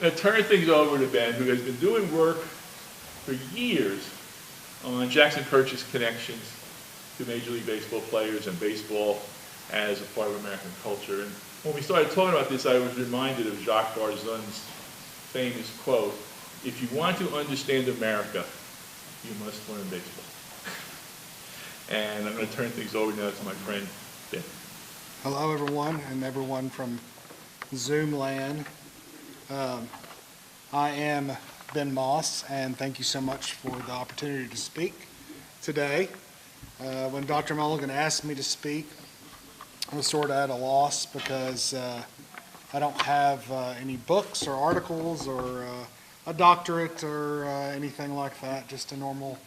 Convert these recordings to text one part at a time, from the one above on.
going to turn things over to Ben, who has been doing work for years on Jackson Purchase connections to Major League Baseball players and baseball as a part of American culture. And when we started talking about this, I was reminded of Jacques Barzun's famous quote, "If you want to understand America, you must learn baseball." And I'm going to turn things over now to my friend, Ben. Hello, everyone, and everyone from Zoom land. I am Ben Moss, and thank you so much for the opportunity to speak today. When Dr. Mulligan asked me to speak, I was sort of at a loss because I don't have any books or articles or a doctorate or anything like that, just a normal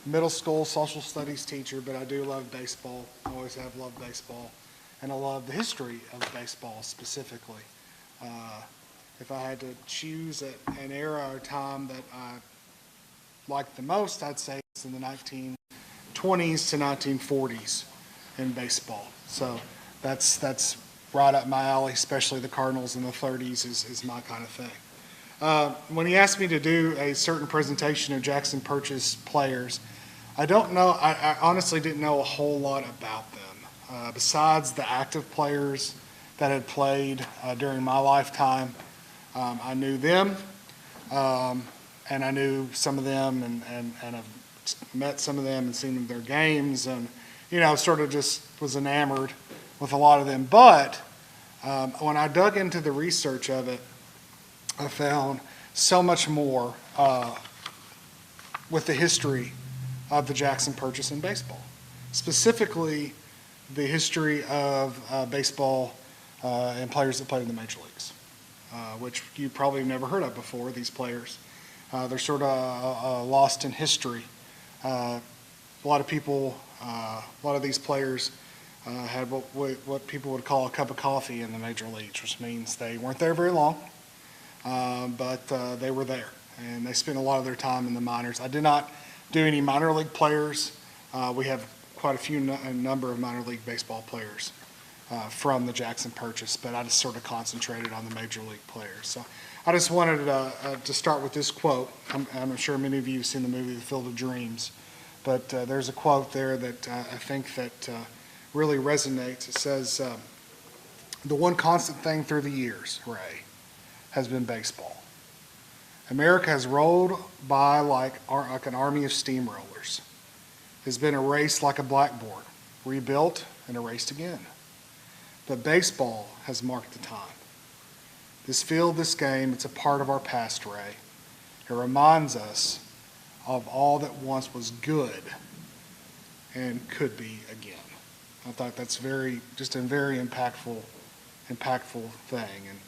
middle school social studies teacher, but I do love baseball. I always have loved baseball, and I love the history of baseball specifically. If I had to choose an era or time that I liked the most, I'd say it's in the 1920s to 1940s in baseball. So that's right up my alley, especially the Cardinals in the 30s is my kind of thing. When he asked me to do a certain presentation of Jackson Purchase players, I honestly didn't know a whole lot about them. Besides the active players that had played during my lifetime, I knew them, and I knew some of them, and I've met some of them and seen their games, and sort of just was enamored with a lot of them. But when I dug into the research of it, I found so much more with the history of the Jackson Purchase in baseball, specifically the history of baseball and players that played in the major leagues, which you probably have never heard of before, these players. They're sort of lost in history. A lot of people, a lot of these players had what people would call a cup of coffee in the major leagues, which means they weren't there very long, but they were there, and they spent a lot of their time in the minors. I did not do any minor league players. We have quite a number of minor league baseball players from the Jackson Purchase, but I just sort of concentrated on the major league players. So I just wanted to start with this quote. I'm sure many of you have seen the movie The Field of Dreams, but there's a quote there that I think that really resonates. It says, "The one constant thing through the years, Ray, has been baseball. America has rolled by like an army of steamrollers. It has been erased like a blackboard, rebuilt and erased again. But baseball has marked the time. This field, this game, it's a part of our past, Ray. It reminds us of all that once was good and could be again." I thought that's just a very impactful thing. And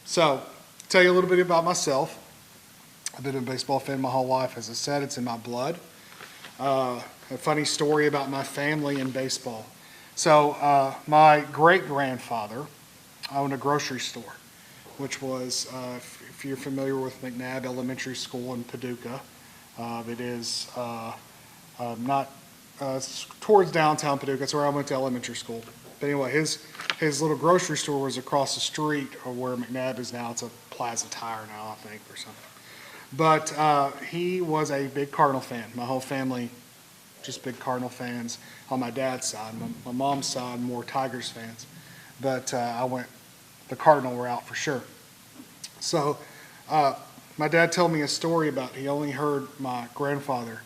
so, tell you a little bit about myself. I've been a baseball fan my whole life. As I said, it's in my blood. A funny story about my family and baseball. So my great-grandfather owned a grocery store, which was, if you're familiar with McNabb Elementary School in Paducah, it is not towards downtown Paducah. That's where I went to elementary school. But anyway, his little grocery store was across the street of where McNabb is now. It's a Plaza Tire now, I think, or something. But he was a big Cardinal fan. My whole family, just big Cardinal fans on my dad's side. My mom's side, more Tigers fans. But I went the Cardinal route for sure. So my dad told me a story about he only heard my grandfather,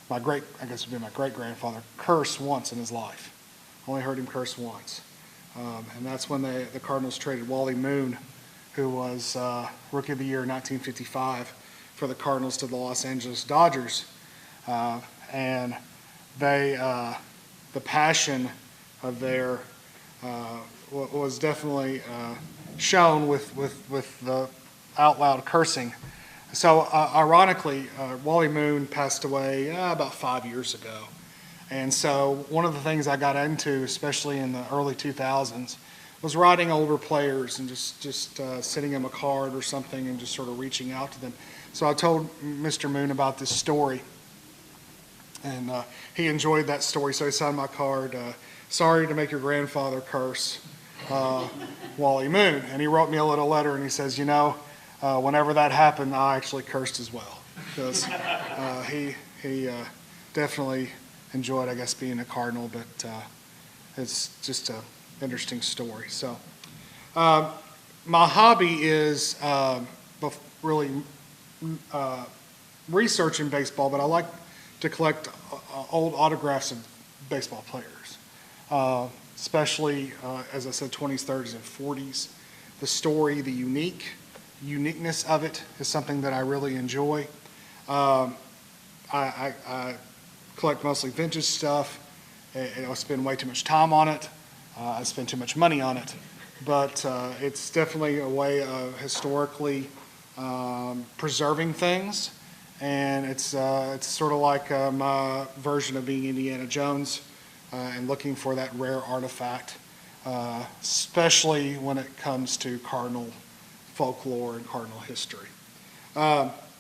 I guess it would be my great-grandfather, curse once in his life. Only heard him curse once. And that's when the Cardinals traded Wally Moon, who was Rookie of the Year in 1955, for the Cardinals to the Los Angeles Dodgers. And the passion of their was definitely shown with the out loud cursing. So ironically, Wally Moon passed away about 5 years ago. And so one of the things I got into, especially in the early 2000s, was writing older players and just sending them a card or something and just sort of reaching out to them. So I told Mr. Moon about this story, and he enjoyed that story. So he signed my card, "Sorry to make your grandfather curse, Wally Moon." And he wrote me a little letter, and he says, whenever that happened, I actually cursed as well, because he definitely enjoyed, I guess, being a Cardinal, but it's just an interesting story. So my hobby is really researching baseball, but I like to collect old autographs of baseball players, especially, as I said, 20s, 30s, and 40s. The story, the uniqueness of it is something that I really enjoy. I collect mostly vintage stuff. I spend way too much time on it. I spend too much money on it. But it's definitely a way of historically preserving things. And it's sort of like my version of being Indiana Jones and looking for that rare artifact, especially when it comes to Cardinal folklore and Cardinal history.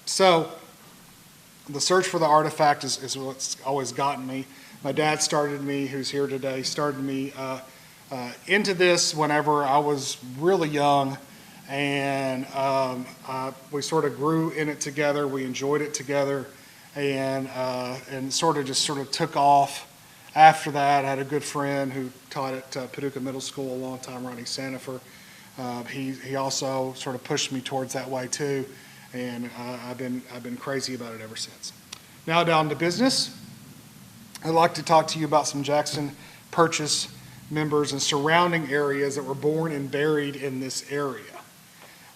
So the search for the artifact is what's always gotten me. My dad started me, who's here today, started me into this whenever I was really young, and we sort of grew in it together. We enjoyed it together, and sort of took off. After that, I had a good friend who taught at Paducah Middle School a long time, Ronnie Sandifer. He also sort of pushed me towards that way too, and I've been crazy about it ever since. Now down to business. I'd like to talk to you about some Jackson Purchase members and surrounding areas that were born and buried in this area.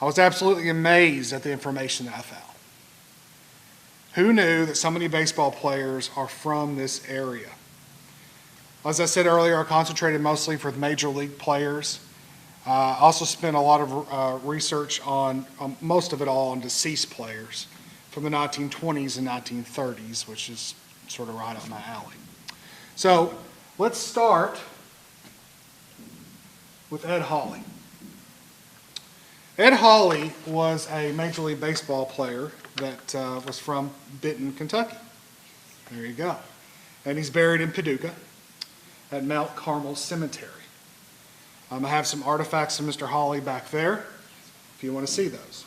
I was absolutely amazed at the information that I found. Who knew that so many baseball players are from this area? As I said earlier, I concentrated mostly for major league players. I also spent a lot of research on, most of it all, on deceased players from the 1920s and 1930s, which is sort of right up my alley. So let's start with Ed Hawley. Ed Hawley was a Major League Baseball player that was from Benton, Kentucky. There you go. And he's buried in Paducah at Mount Carmel Cemetery. I have some artifacts of Mr. Hawley back there, if you want to see those.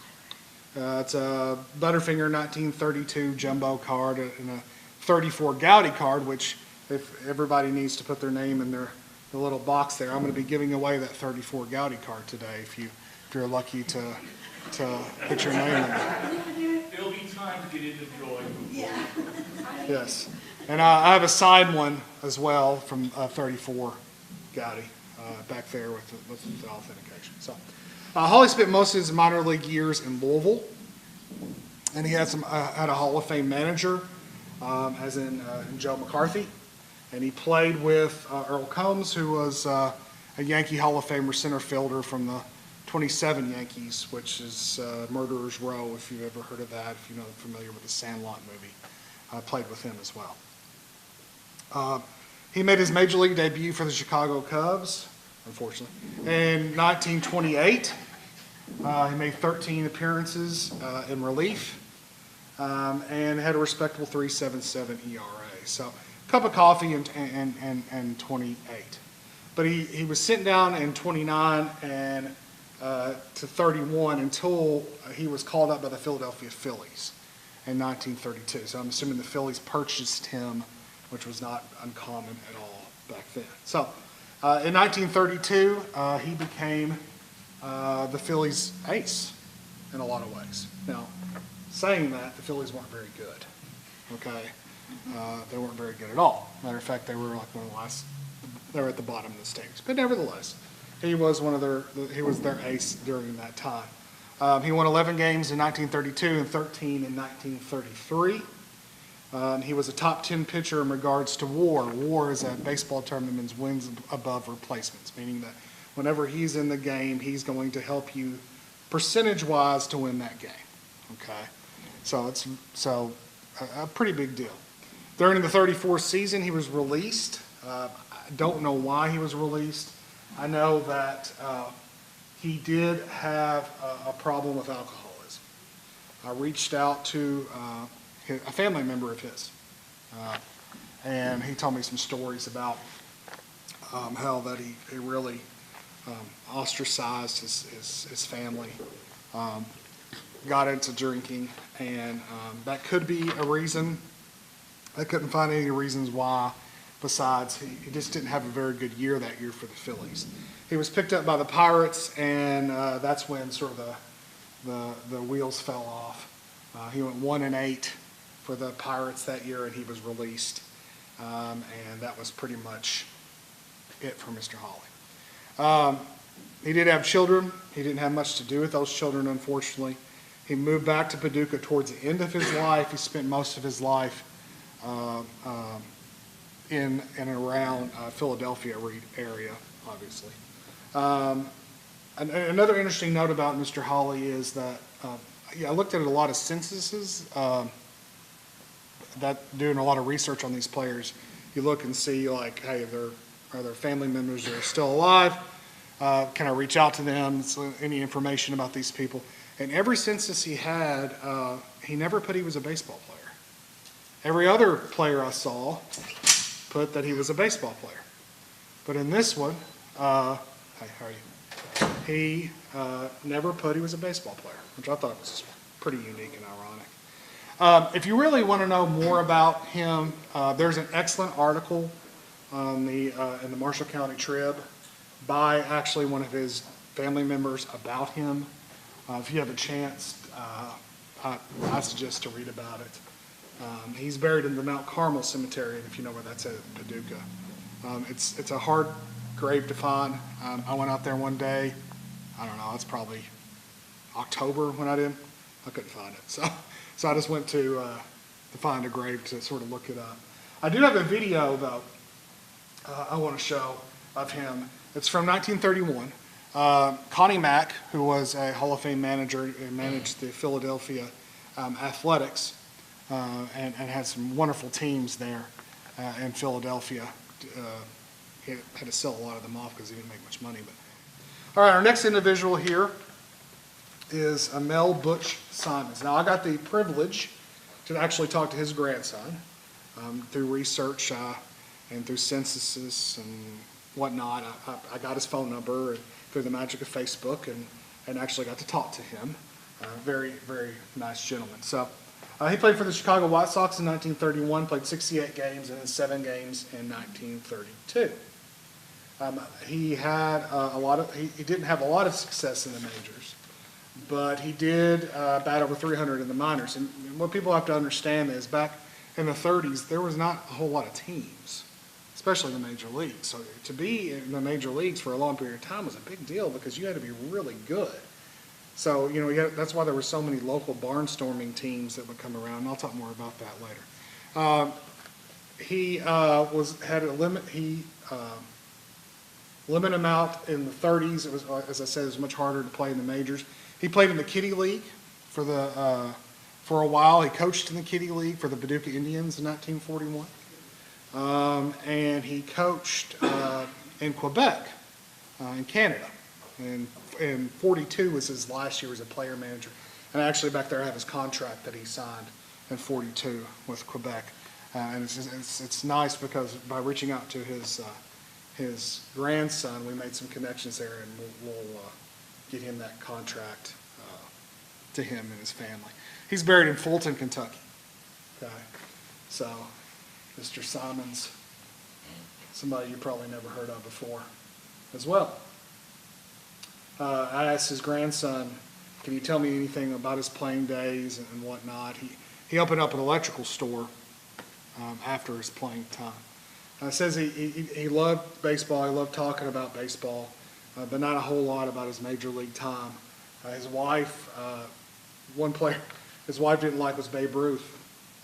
It's a Butterfinger 1932 jumbo card and a 34 Gowdy card, which if everybody needs to put their name in the little box there, I'm going to be giving away that 34 Gowdy card today if you're lucky to put your name in there. There'll be time to get into the drawing. Yeah. Yes. And I have a signed one as well from 34 Gowdy back there with the authentication. So Hawley spent most of his minor league years in Louisville, and he had a Hall of Fame manager, as in Joe McCarthy, and he played with Earl Combs, who was a Yankee Hall of Famer center fielder from the 27 Yankees, which is Murderer's Row, if you've ever heard of that, if you're familiar with the Sandlot movie. I played with him as well. He made his major league debut for the Chicago Cubs, unfortunately, in 1928. He made 13 appearances in relief and had a respectable 3.77 ERA. So a cup of coffee and 28. But he was sent down in 29 and to 31 until he was called up by the Philadelphia Phillies in 1932. So I'm assuming the Phillies purchased him, which was not uncommon at all back then. So in 1932, he became the Phillies' ace in a lot of ways. Now, saying that, the Phillies weren't very good. Okay, they weren't very good at all. Matter of fact, they were like one of the last. They were at the bottom of the standings. But nevertheless, he was their ace during that time. He won 11 games in 1932 and 13 in 1933. He was a top 10 pitcher in regards to WAR. WAR is a baseball term that means wins above replacements, meaning that whenever he's in the game, he's going to help you percentage-wise to win that game. Okay, so it's a pretty big deal. During the 34th season, he was released. I don't know why he was released. I know that he did have a problem with alcoholism. I reached out to a family member of his, and he told me some stories about how that he really ostracized his family got into drinking, and that could be a reason. I couldn't find any reasons why, besides he just didn't have a very good year that year for the Phillies. He was picked up by the Pirates, and that's when sort of the wheels fell off. He went 1-8 for the Pirates that year, and he was released. And that was pretty much it for Mr. Hawley. He did have children. He didn't have much to do with those children, unfortunately. He moved back to Paducah towards the end of his life. He spent most of his life in and around Philadelphia area, obviously. Another interesting note about Mr. Hawley is that I looked at a lot of censuses that doing a lot of research on these players. You look and see like, hey, are there family members that are still alive? Can I reach out to them? So any information about these people? And every census he had, he never put he was a baseball player. Every other player I saw put that he was a baseball player. But in this one, hey, how are you? He never put he was a baseball player, which I thought was pretty unique and ironic. If you really want to know more about him, there's an excellent article on in the Marshall County Trib by actually one of his family members about him. If you have a chance, I suggest to read about it. He's buried in the Mount Carmel Cemetery, if you know where that's at, Paducah. It's a hard grave to find. I went out there one day. I don't know, it's probably October when I did. I couldn't find it, so I just went to find a grave to sort of look it up. I do have a video though I want to show of him. It's from 1931. Connie Mack, who was a Hall of Fame manager and managed the Philadelphia Athletics and had some wonderful teams there in Philadelphia. He had to sell a lot of them off because he didn't make much money. But all right, our next individual here is Mel Butch Simons. Now, I got the privilege to actually talk to his grandson through research and through censuses and whatnot. I got his phone number and through the magic of Facebook and actually got to talk to him. Very, very nice gentleman. So he played for the Chicago White Sox in 1931, played 68 games and then 7 games in 1932. He had he didn't have a lot of success in the majors, but he did bat over 300 in the minors. And what people have to understand is back in the 30s, there was not a whole lot of teams, especially in the major leagues. So to be in the major leagues for a long period of time was a big deal because you had to be really good. So, that's why there were so many local barnstorming teams that would come around, and I'll talk more about that later. He had a limit. He limited him out in the 30s. It was, as I said, it was much harder to play in the majors. He played in the Kitty League for a while. He coached in the Kitty League for the Paducah Indians in 1941. And he coached in Quebec, in Canada. And 42 was his last year as a player manager. And actually back there I have his contract that he signed in 42 with Quebec. And it's nice because by reaching out to his grandson, we made some connections there, and we'll get him that contract to him and his family. He's buried in Fulton, Kentucky. Okay, so Mr. Simons, somebody you probably never heard of before as well. I asked his grandson, can you tell me anything about his playing days and whatnot? He opened up an electrical store after his playing time. Says he loved baseball, he loved talking about baseball, but not a whole lot about his major league time. His wife, his wife didn't like was Babe Ruth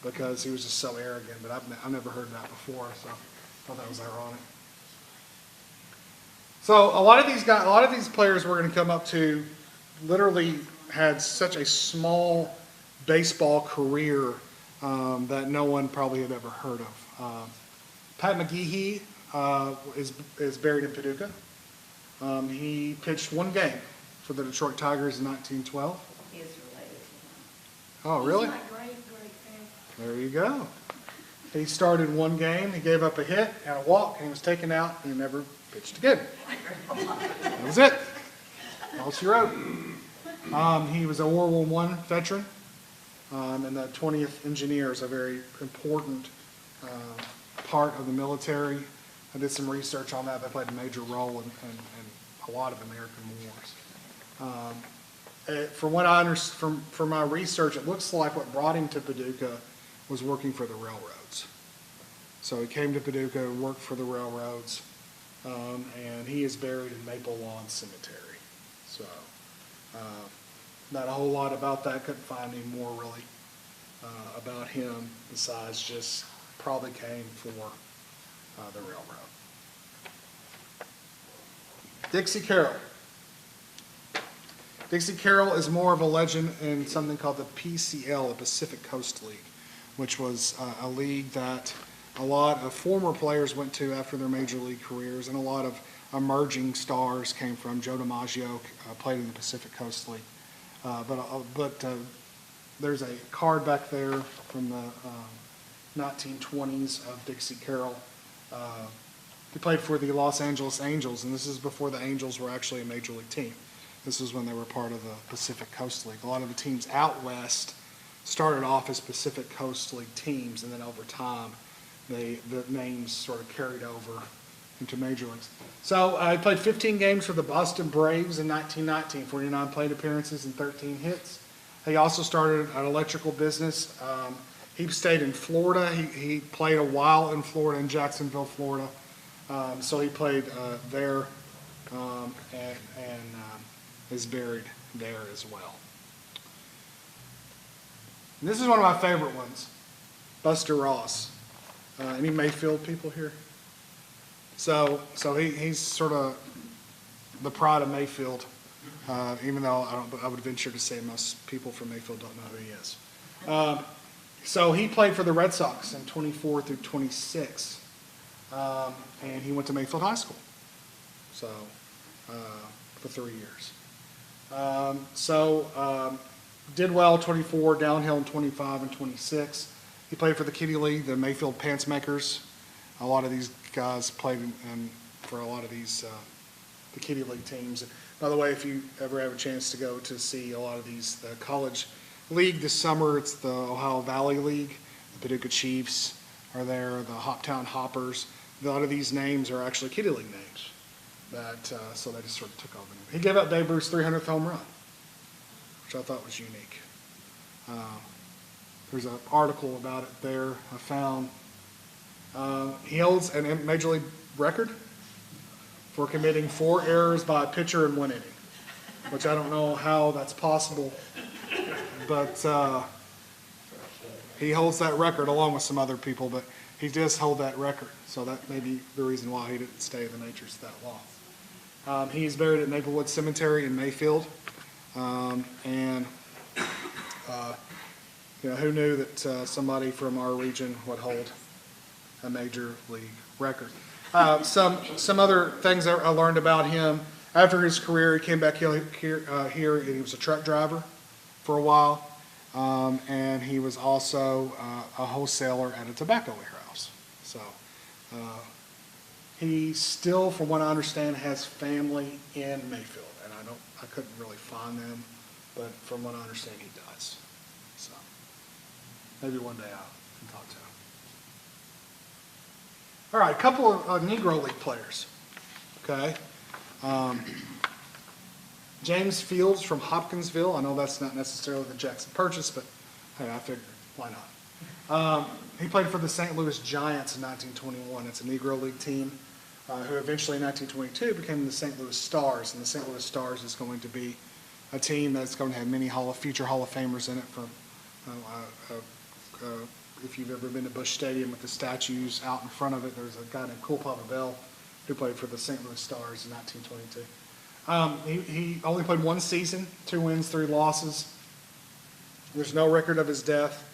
because he was just so arrogant, but I've never heard that before, so I thought that was ironic. So a lot of these players we're going to come up to literally had such a small baseball career that no one probably had ever heard of. Pat McGehee is buried in Paducah. He pitched 1 game for the Detroit Tigers in 1912. He is related to him. Oh, really? He's my great-great-grandfather. There you go. He started 1 game, he gave up a hit and a walk, and he was taken out, and he never pitched again. That was it. All she wrote. He was a World War I veteran, and the 20th Engineers, a very important part of the military. I did some research on that. They played a major role in a lot of American wars. From what I understand, from my research, it looks like what brought him to Paducah was working for the railroads. So he came to Paducah, worked for the railroads, and he is buried in Maple Lawn Cemetery. So, not a whole lot about that. Couldn't find any more really about him besides just probably came for the railroad. Dixie Carroll. Dixie Carroll is more of a legend in something called the PCL, the Pacific Coast League, which was a league that a lot of former players went to after their major league careers, and a lot of emerging stars came from. Joe DiMaggio played in the Pacific Coast League. But there's a card back there from the 1920s of Dixie Carroll. He played for the Los Angeles Angels, and this is before the Angels were actually a major league team. This is when they were part of the Pacific Coast League. A lot of the teams out west started off as Pacific Coast League teams, and then over time, the names sort of carried over into major leagues. So he played 15 games for the Boston Braves in 1919, 49 plate appearances and 13 hits. He also started an electrical business. He stayed in Florida. He played a while in Florida, in Jacksonville, Florida. So he played there and is buried there as well. And this is one of my favorite ones, Buster Ross. Any Mayfield people here? So he's sort of the pride of Mayfield, even though I would venture to say most people from Mayfield don't know who he is. So he played for the Red Sox in 24 through 26, and he went to Mayfield High School, so for 3 years. Did well 24, downhill in 25 and 26. He played for the Kitty League, the Mayfield Pantsmakers. A lot of these guys played for a lot of these the Kitty League teams. By the way, if you ever have a chance to go to see a lot of these, the college league this summer, it's the Ohio Valley League. The Paducah Chiefs are there, the Hoptown Hoppers. A lot of these names are actually Kitty League names. So they just sort of took over. He gave up Babe Ruth's 300th home run, which I thought was unique. There's an article about it there I found. He holds a major league record for committing 4 errors by a pitcher in 1 inning, which I don't know how that's possible, but he holds that record along with some other people, but he does hold that record, so that may be the reason why he didn't stay in the majors that long. He is buried at Maplewood Cemetery in Mayfield, and who knew that somebody from our region would hold a major league record. Some other things that I learned about him. After his career, he came back here and he was a truck driver for a while, and he was also a wholesaler at a tobacco warehouse. So he still, from what I understand, has family in Mayfield, and I couldn't really find them, but from what I understand, he does. So maybe one day I can talk to him. All right, a couple of Negro League players. Okay. James Fields from Hopkinsville. I know that's not necessarily the Jackson Purchase, but hey, I figured, why not? He played for the St. Louis Giants in 1921. It's a Negro League team who eventually in 1922 became the St. Louis Stars. And the St. Louis Stars is going to be a team that's going to have many future Hall of Famers in it. From if you've ever been to Busch Stadium with the statues out in front of it, there's a guy named Cool Papa Bell who played for the St. Louis Stars in 1922. He only played 1 season, 2 wins, 3 losses. There's no record of his death.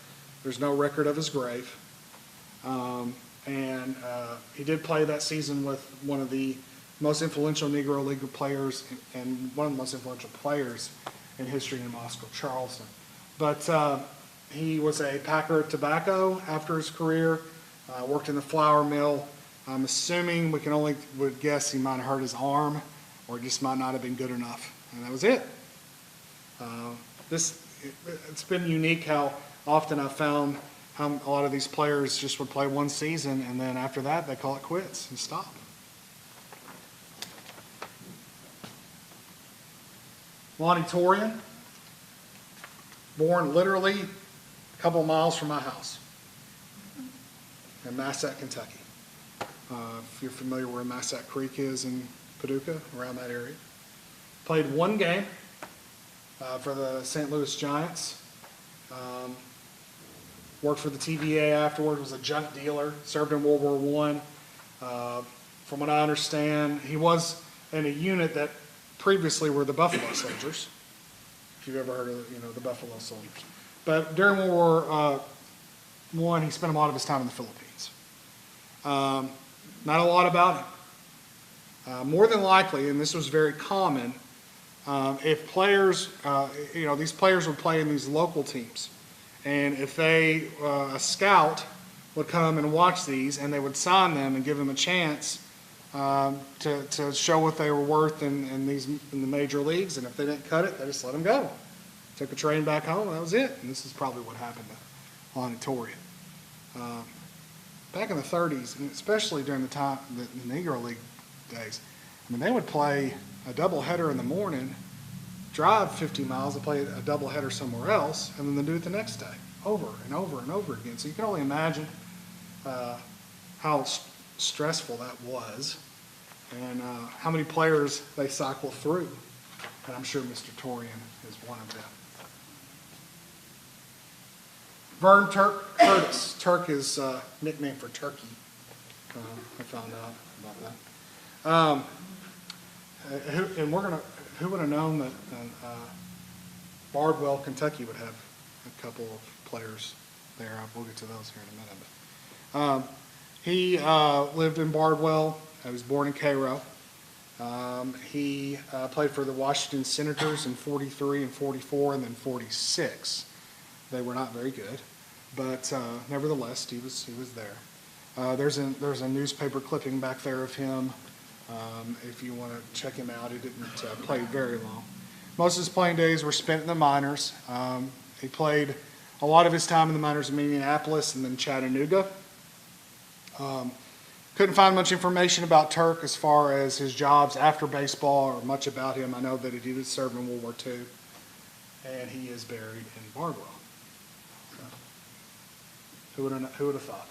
There's no record of his grave. And he did play that season with one of the most influential Negro League players and one of the most influential players in history in Oscar Charleston. But he was a packer of tobacco after his career, worked in the flour mill. I'm assuming would guess he might have hurt his arm, or it just might not have been good enough. And that was it. It's been unique how often I've found how a lot of these players just would play one season, and then after that, they call it quits and stop. Lonnie Torian, born literally a couple of miles from my house in Massac, Kentucky. If you're familiar where Massac Creek is in Paducah, around that area. Played one game for the St. Louis Giants. Worked for the TVA afterward, was a junk dealer, served in World War I. From what I understand, he was in a unit that previously were the Buffalo Soldiers, if you've ever heard of the Buffalo Soldiers. But during World War I, he spent a lot of his time in the Philippines. Not a lot about him. More than likely, and this was very common, if players, these players would play in these local teams. And if a scout would come and watch these, and they would sign them and give them a chance to show what they were worth in the major leagues, and if they didn't cut it, they just let them go. Took a train back home, and that was it. And this is probably what happened to Lonnie Torian. Back in the 30s, and especially during the time, the Negro League days, they would play a doubleheader in the morning, drive 50 miles to play a doubleheader somewhere else, and then they do it the next day, over and over and over again. So you can only imagine how stressful that was, and how many players they cycle through. And I'm sure Mr. Torian is one of them. Vern Curtis. Turk is nickname for Turkey. I found out about that. Who would have known that Bardwell, Kentucky would have a couple of players there? We'll get to those here in a minute. He lived in Bardwell. He was born in Cairo. He played for the Washington Senators in 43 and 44 and then 46. They were not very good, but nevertheless, he was there. There's a newspaper clipping back there of him. If you want to check him out, he didn't play very long. Most of his playing days were spent in the minors. He played a lot of his time in the minors in Minneapolis and then Chattanooga. Couldn't find much information about Turk as far as his jobs after baseball or much about him. I know that he did serve in World War II, and he is buried in Bardwell. Who would have thought?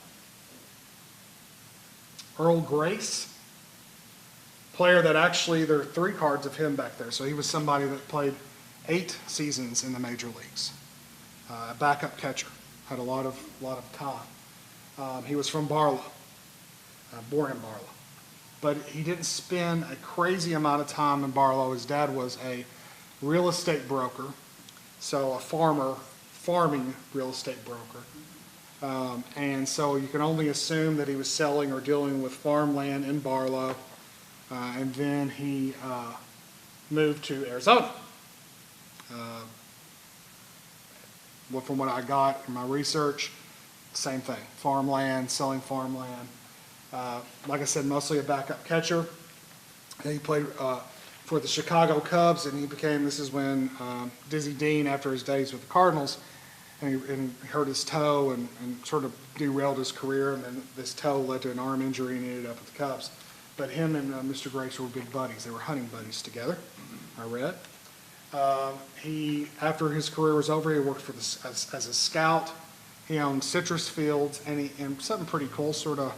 Earl Grace, player that actually, there are 3 cards of him back there. So he was somebody that played 8 seasons in the major leagues. A backup catcher, had a lot of time. He was from Barlow, born in Barlow. But he didn't spend a crazy amount of time in Barlow. His dad was a real estate broker, so a farming real estate broker. And so you can only assume that he was selling or dealing with farmland in Barlow. And then he moved to Arizona. Well, from what I got in my research, same thing. Farmland, selling farmland. Like I said, mostly a backup catcher. And he played for the Chicago Cubs, and this is when Dizzy Dean, after his days with the Cardinals, and he hurt his toe and sort of derailed his career, and then this toe led to an arm injury and he ended up with the Cubs. But him and Mr. Grace were big buddies. They were hunting buddies together, I read. After his career was over, he worked for as a scout. He owned citrus fields, and something pretty cool, sort of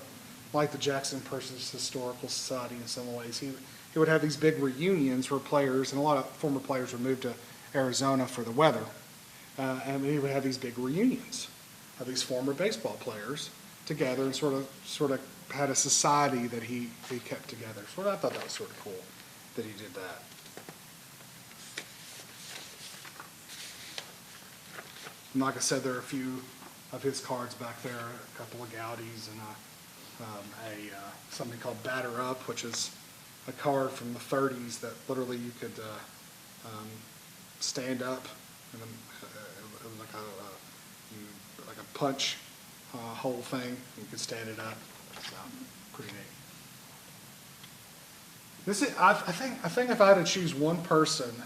like the Jackson Purchase Historical Society in some ways. He would have these big reunions where players, and a lot of former players would move to Arizona for the weather. And he would have these big reunions of these former baseball players together, and sort of had a society that he kept together. So I thought that was sort of cool that he did that. And like I said, there are a few of his cards back there, a couple of Gaudis and something called Batter Up, which is a card from the 30s that literally you could stand up, and it was like a punch whole thing. You could stand it up. So pretty neat. I think if I had to choose one person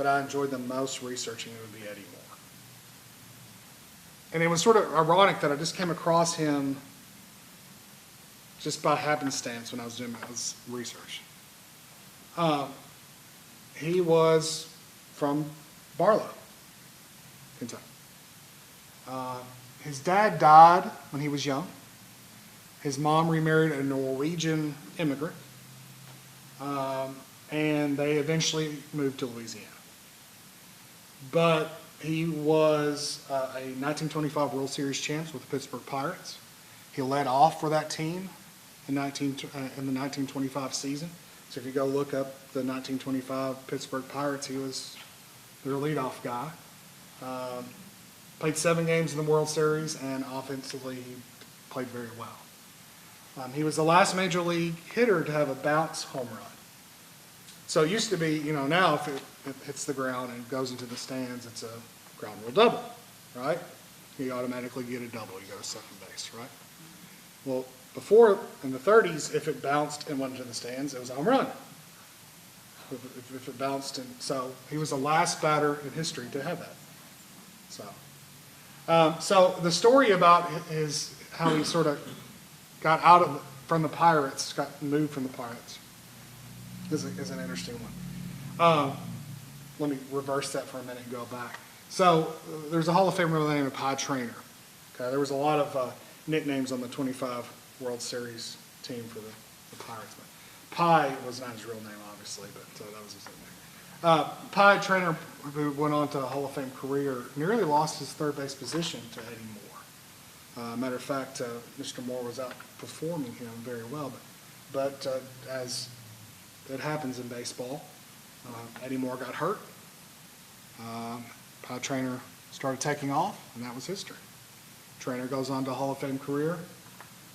but I enjoyed the most researching, it would be Eddie Moore. And it was sort of ironic that I just came across him just by happenstance when I was doing my research. He was from Barlow, Kentucky. His dad died when he was young. His mom remarried a Norwegian immigrant, and they eventually moved to Louisiana. But he was a 1925 World Series champ with the Pittsburgh Pirates. He led off for that team in the 1925 season. So if you go look up the 1925 Pittsburgh Pirates, he was their leadoff guy. Played 7 games in the World Series, and offensively he played very well. He was the last major league hitter to have a bounce home run. So it used to be, now if it hits the ground and goes into the stands, it's a ground rule double, right? You automatically get a double. You go to second base, right? Well, before, in the 30s, if it bounced and went into the stands, it was a home run. If it bounced, so he was the last batter in history to have that. So the story about how he sort of got from the Pirates, got moved from the Pirates, is an interesting one. Let me reverse that for a minute and go back. So there's a Hall of Famer by the name of Pie Traynor. Okay, there was a lot of nicknames on the 25 World Series team for the Pirates. But Pie was not his real name, obviously, but that was his nickname. Pie Traynor, who went on to a Hall of Fame career, nearly lost his third base position to Eddie Moore. Matter of fact, Mr. Moore was outperforming him very well, but as it happens in baseball, Eddie Moore got hurt. Pie Traynor started taking off, and that was history. Traynor goes on to a Hall of Fame career.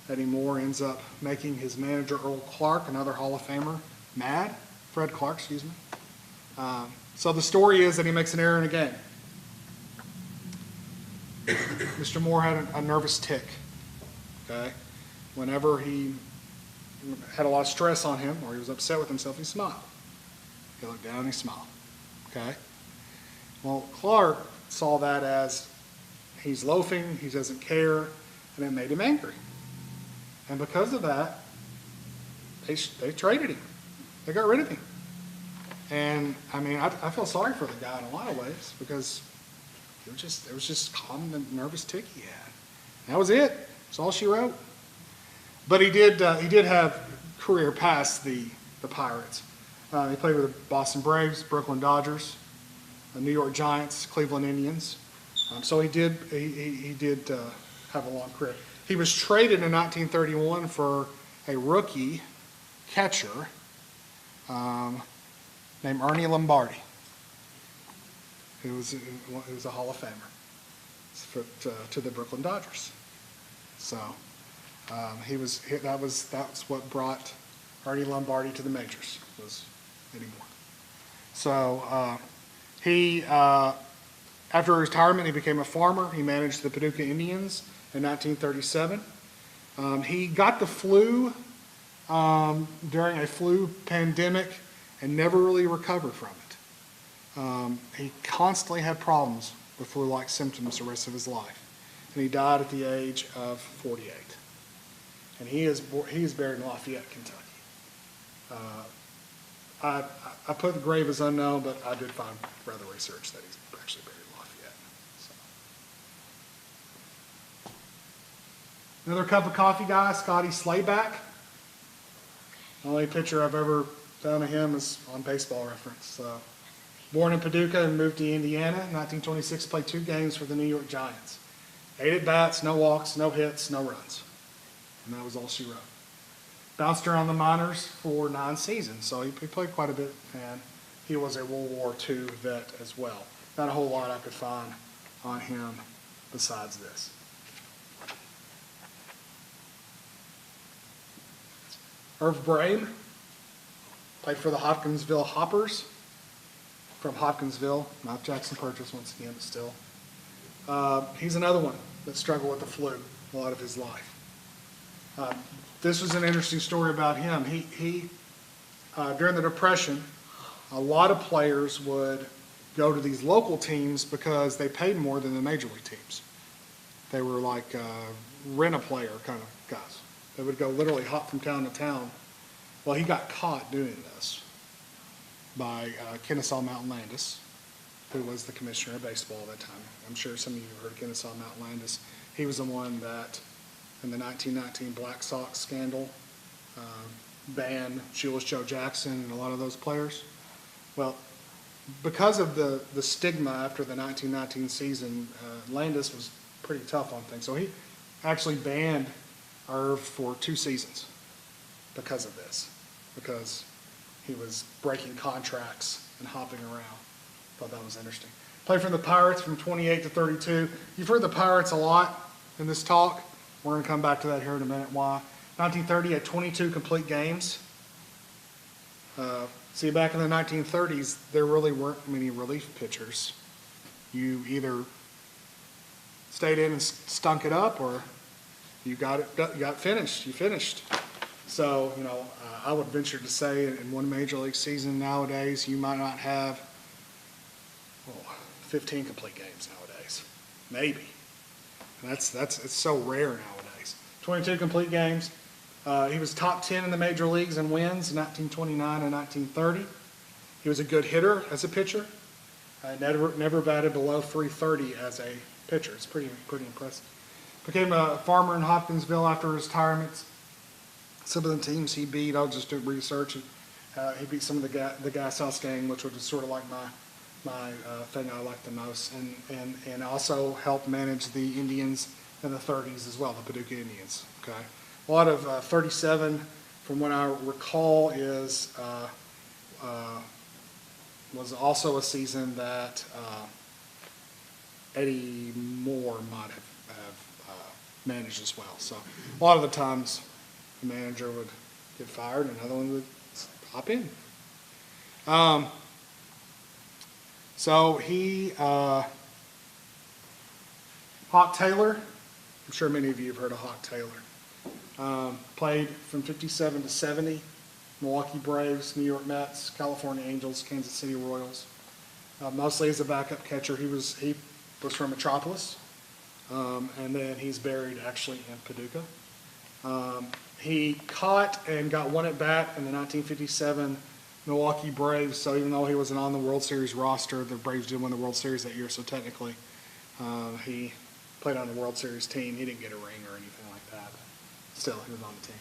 Eddie Moore ends up making his manager, Earl Clark, another Hall of Famer, mad. Fred Clark, excuse me. So the story is that he makes an error in a game. Mr. Moore had a nervous tick. Okay? Whenever he had a lot of stress on him or he was upset with himself, he smiled. He looked down and he smiled. Okay? Well, Clark saw that as he's loafing, he doesn't care, and it made him angry. And because of that, they traded him. They got rid of him. And I mean, I feel sorry for the guy in a lot of ways because it was just calm and nervous tick he had. That was it. That's all she wrote. But he did have career past the Pirates. He played with the Boston Braves, Brooklyn Dodgers, the New York Giants, Cleveland Indians. So he did have a long career. He was traded in 1931 for a rookie catcher named Ernie Lombardi, who was a Hall of Famer to the Brooklyn Dodgers. So that's what brought Ernie Lombardi to the majors, was Eddie Moore. So he after retirement, he became a farmer. He managed the Paducah Indians in 1937. He got the flu during a flu pandemic and never really recovered from it. He constantly had problems with flu-like symptoms the rest of his life. And he died at the age of 48. And he is buried in Lafayette, Kentucky. I put the grave as unknown, but I did find further research that he's actually buried in Lafayette. So. Another cup of coffee guy, Scotty Slayback. The only picture I've ever found of him is on Baseball Reference. Born in Paducah and moved to Indiana in 1926, played 2 games for the New York Giants. 8 at-bats, no walks, no hits, no runs. And that was all she wrote. Bounced around the minors for 9 seasons, so he played quite a bit, and he was a World War II vet as well. Not a whole lot I could find on him besides this. Irv Brame played for the Hopkinsville Hoppers from Hopkinsville, not Jackson Purchase once again, but still. He's another one that struggled with the flu a lot of his life. This was an interesting story about him. He during the Depression, a lot of players would go to these local teams because they paid more than the major league teams. They were like rent-a-player kind of guys. They would go literally hop from town to town. Well, he got caught doing this by Kennesaw Mountain Landis, who was the commissioner of baseball at that time. I'm sure some of you have heard of Kennesaw Mountain Landis. He was the one that, in the 1919 Black Sox scandal, banned Shoeless Joe Jackson and a lot of those players. Well, because of the stigma after the 1919 season, Landis was pretty tough on things. So he actually banned Irv for 2 seasons because of this, because he was breaking contracts and hopping around. Thought that was interesting. Played for the Pirates from 28 to 32. You've heard the Pirates a lot in this talk. We're going to come back to that here in a minute. Why? 1930 had 22 complete games. See, back in the 1930s, there really weren't many relief pitchers. You either stayed in and stunk it up, or you got finished. You finished. So, I would venture to say in one major league season nowadays, you might not have 15 complete games nowadays, maybe. And it's so rare nowadays. 22 complete games. He was top 10 in the major leagues in wins in 1929 and 1930. He was a good hitter as a pitcher. Never batted below .330 as a pitcher. It's pretty impressive. Became a farmer in Hopkinsville after his retirement. Some of the teams he beat, I'll just do research. He beat some of the Gas House Gang, which was sort of like my thing I liked the most, and also helped manage the Indians in the 30s as well, the Paducah Indians. Okay, a lot of 37, from what I recall, was also a season that Eddie Moore might have managed as well. So a lot of the times the manager would get fired and another one would hop in. So he, Hawk Taylor, I'm sure many of you have heard of Hawk Taylor. Played from 57 to 70, Milwaukee Braves, New York Mets, California Angels, Kansas City Royals. Mostly as a backup catcher. He was from Metropolis, and then he's buried actually in Paducah. He caught and got one at bat in the 1957 Milwaukee Braves, so even though he wasn't on the World Series roster, the Braves did win the World Series that year, so technically he played on the World Series team. He didn't get a ring or anything like that. Still, he was on the team.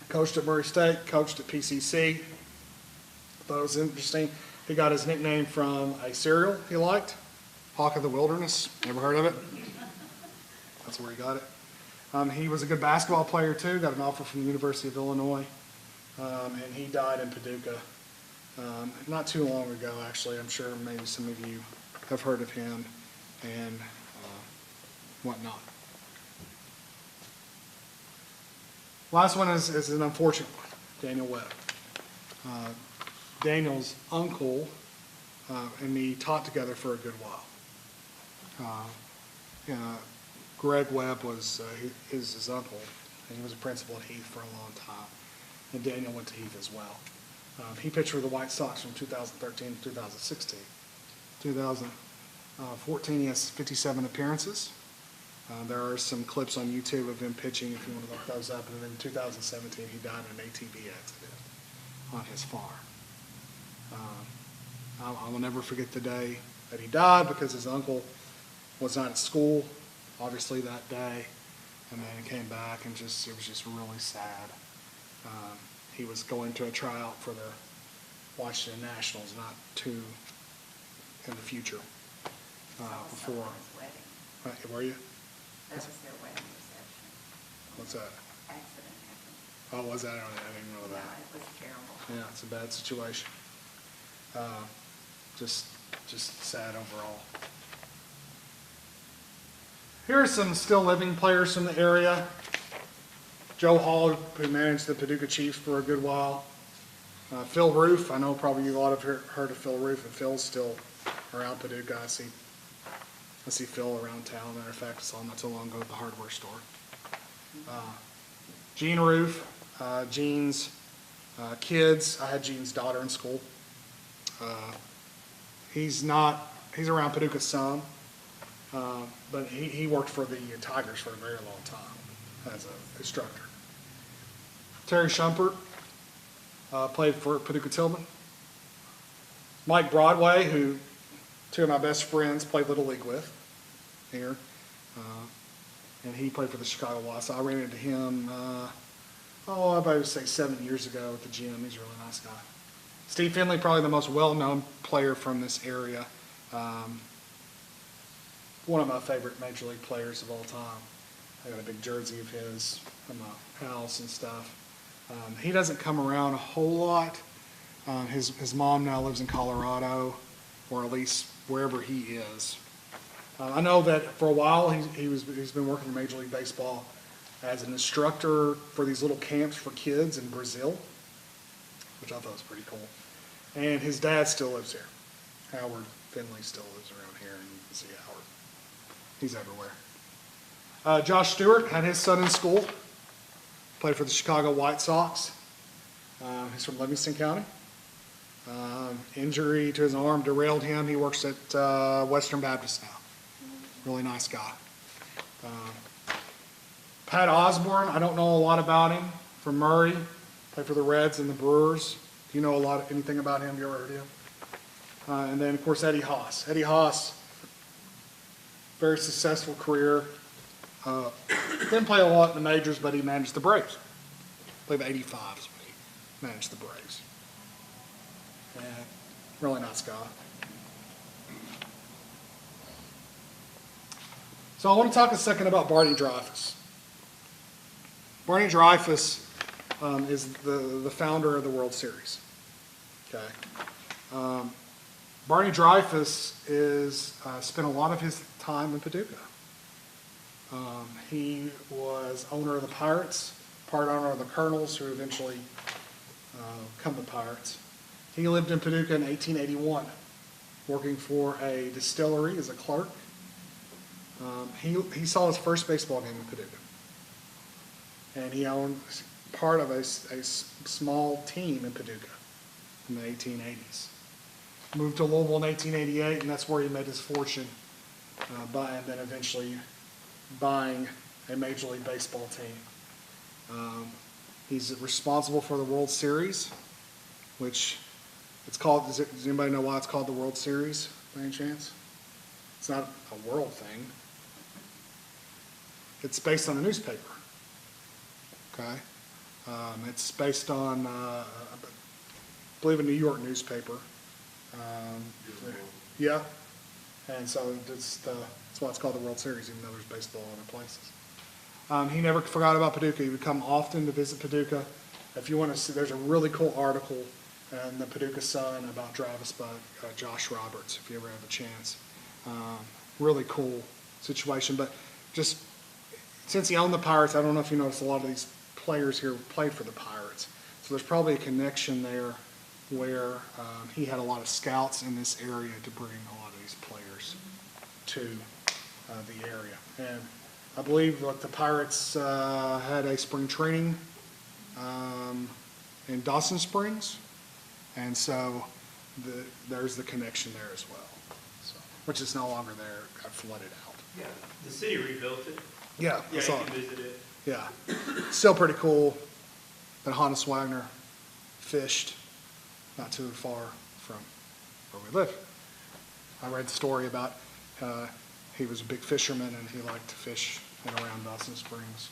Coached at Murray State, coached at PCC. Thought it was interesting. He got his nickname from a cereal he liked, Hawk of the Wilderness. Never heard of it? That's where he got it. He was a good basketball player too, got an offer from the University of Illinois, and he died in Paducah not too long ago, actually. I'm sure maybe some of you have heard of him and whatnot. Last one is an unfortunate one, Daniel Webb. Daniel's uncle and me taught together for a good while. Greg Webb was his uncle, and he was a principal at Heath for a long time. And Daniel went to Heath as well. He pitched for the White Sox from 2013 to 2016. 2014, he has 57 appearances. There are some clips on YouTube of him pitching if you want to look those up. And then in 2017, he died in an ATV accident on his farm. I will never forget the day that he died because his uncle was not at school, obviously, that day. And then he came back and it was just really sad. He was going to a tryout for the Washington Nationals, not too in the future. Before. Wedding. Were you? That was their wedding reception. What's that? Accident happened. Oh, was that? I didn't know Yeah, that. it was terrible. Yeah, it's a bad situation. Just sad overall. Here are some still living players from the area. Joe Hall, who managed the Paducah Chiefs for a good while. Phil Roof, I know probably a lot of you heard of Phil Roof, and Phil's still around Paducah. I see Phil around town. Matter of fact, I saw him not too long ago at the hardware store. Gene Roof, Gene's kids. I had Gene's daughter in school. he's around Paducah some, but he worked for the Tigers for a very long time as an instructor. Terry Shumpert played for Paducah Tillman. Mike Broadway, who two of my best friends played Little League with here, and he played for the Chicago White Sox. I ran into him, I would say 7 years ago at the gym. He's a really nice guy. Steve Finley, probably the most well-known player from this area. One of my favorite Major League players of all time. I got a big jersey of his in my house and stuff. He doesn't come around a whole lot. His mom now lives in Colorado, or at least wherever he is. I know that for a while he's been working in Major League Baseball as an instructor for these little camps for kids in Brazil, which I thought was pretty cool. And his dad still lives here. Howard Finley still lives around here, and you can see Howard. He's everywhere. Josh Stewart had his son in school, played for the Chicago White Sox. He's from Livingston County. Injury to his arm derailed him. He works at Western Baptist now. Really nice guy. Pat Osborne, I don't know a lot about him, from Murray. Played for the Reds and the Brewers. Do you know anything about him? Have you ever heard of him? And then, of course, Eddie Haas. Eddie Haas, very successful career. Didn't play a lot in the majors, but he managed the Braves. Played 85 is when he managed the Braves. And really nice guy. So I want to talk a second about Barney Dreyfuss. Barney Dreyfuss is the founder of the World Series. Okay. Barney Dreyfuss spent a lot of his time in Paducah. He was owner of the Pirates, part owner of the Colonels, who eventually become the Pirates. He lived in Paducah in 1881, working for a distillery as a clerk. He saw his first baseball game in Paducah. And he owned part of a small team in Paducah in the 1880s. Moved to Louisville in 1888, and that's where he made his fortune, and then eventually buying a Major League Baseball team. He's responsible for the World Series, which it's called, does anybody know why it's called the World Series, by any chance? It's not a world thing. It's based on a newspaper. Okay? It's based on, I believe, a New York newspaper. Yeah. And so that's why it's called the World Series, even though there's baseball in other places. He never forgot about Paducah. He would come often to visit Paducah. If you want to see, there's a really cool article in the Paducah Sun about Dreyfuss by Josh Roberts, if you ever have a chance. Really cool situation. But just since he owned the Pirates, I don't know if you noticed a lot of these players here played for the Pirates. So there's probably a connection there where he had a lot of scouts in this area to bring a lot of these players to the area. And I believe that the Pirates had a spring training in Dawson Springs, and so there's the connection there as well, which is no longer there, got flooded out. Yeah, the city rebuilt it. Yeah, Yeah, I saw you it. can visit it. Yeah, still pretty cool. And Hannes Wagner fished not too far from where we live. I read the story about he was a big fisherman and he liked to fish in around Dawson Springs.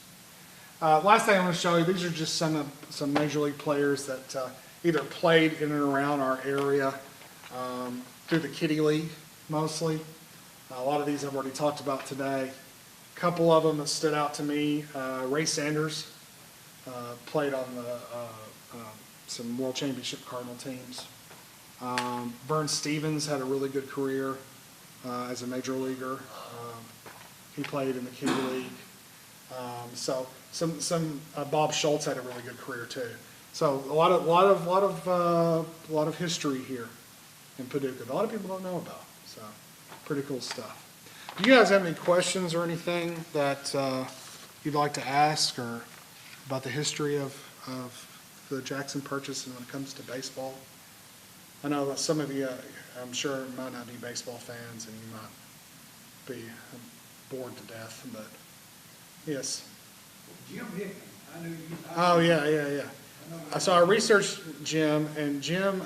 Last thing I want to show you, these are just some Major League players that either played in and around our area through the Kitty League mostly. A lot of these I've already talked about today. A couple of them that stood out to me, Ray Sanders played on some World Championship Cardinal teams. Vern Stevens had a really good career as a major leaguer. He played in the Kitty League. So Bob Schultz had a really good career too. So a lot of history here in Paducah that a lot of people don't know about. So pretty cool stuff. Do you guys have any questions or anything that you'd like to ask or about the history of the Jackson Purchase when it comes to baseball? I know that some of you, I'm sure, might not be baseball fans, and you might be bored to death, but yes. Jim Hickman, I knew you. Oh, yeah. So I researched Jim, and Jim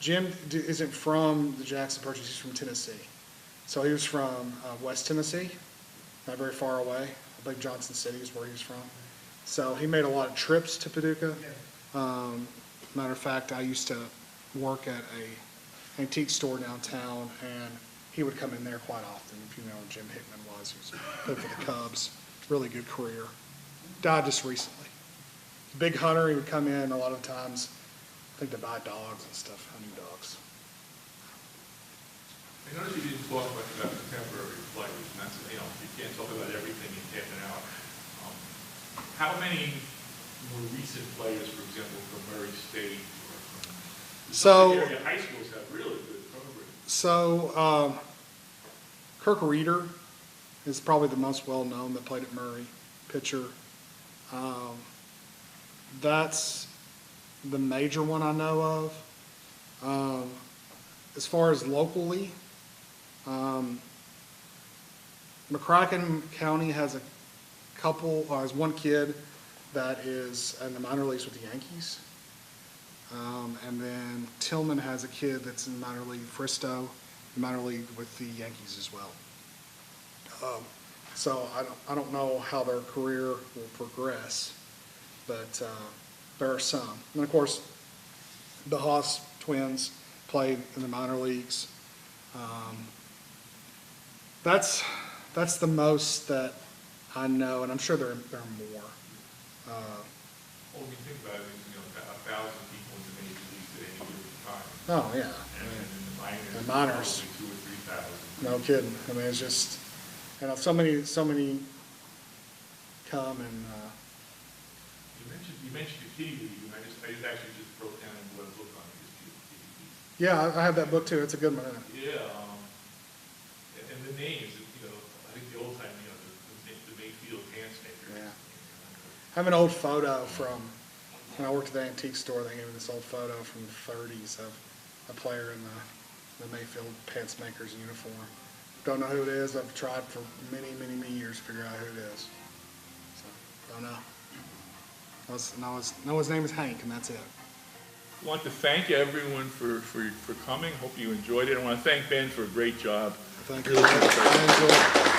isn't from the Jackson Purchase, he's from Tennessee. So he was from West Tennessee, not very far away. I believe Johnson City is where he was from. So he made a lot of trips to Paducah. Matter of fact, I used to work at a antique store downtown, and he would come in there quite often. If you know who Jim Hickman was, he played for the Cubs, really good career. Died just recently. Big hunter, he would come in a lot of times, I think to buy dogs and stuff, hunting dogs. I noticed you didn't talk much about contemporary players, and that's, you can't talk about everything in half an hour. How many more recent players, for example, from Murray State or from some of the area high schools have really good programs? So, Kirk Reeder is probably the most well-known that played at Murray, pitcher. That's the major one I know of. As far as locally, McCracken County has has one kid that is in the minor leagues with the Yankees. And then Tillman has a kid that's in minor league, Fristow, in minor league with the Yankees as well. So I don't know how their career will progress, but there are some. And of course, the Haas twins played in the minor leagues. That's the most that I know, and I'm sure there are more. Well, when you think about it, 1,000 people in the major leagues at any given time. Oh, yeah. And in the The minors, minors. probably 2,000 or 3,000. No kidding. I mean, it's just, so many come and, You mentioned the kitty league, and I just actually just broke down what it looked like. yeah, I have that book too. It's a good one, isn't it? Yeah, and the names, I think the old time, the Mayfield Pants Makers. Yeah. I have an old photo from when I worked at the antique store. They gave me this old photo from the 30s of a player in the Mayfield Pants Makers uniform. Don't know who it is. I've tried for many, many, many years to figure out who it is. So, don't know. Know his name is Hank, and that's it. I want to thank everyone for coming. Hope you enjoyed it. I want to thank Ben for a great job. Thank you. Really good I enjoyed it.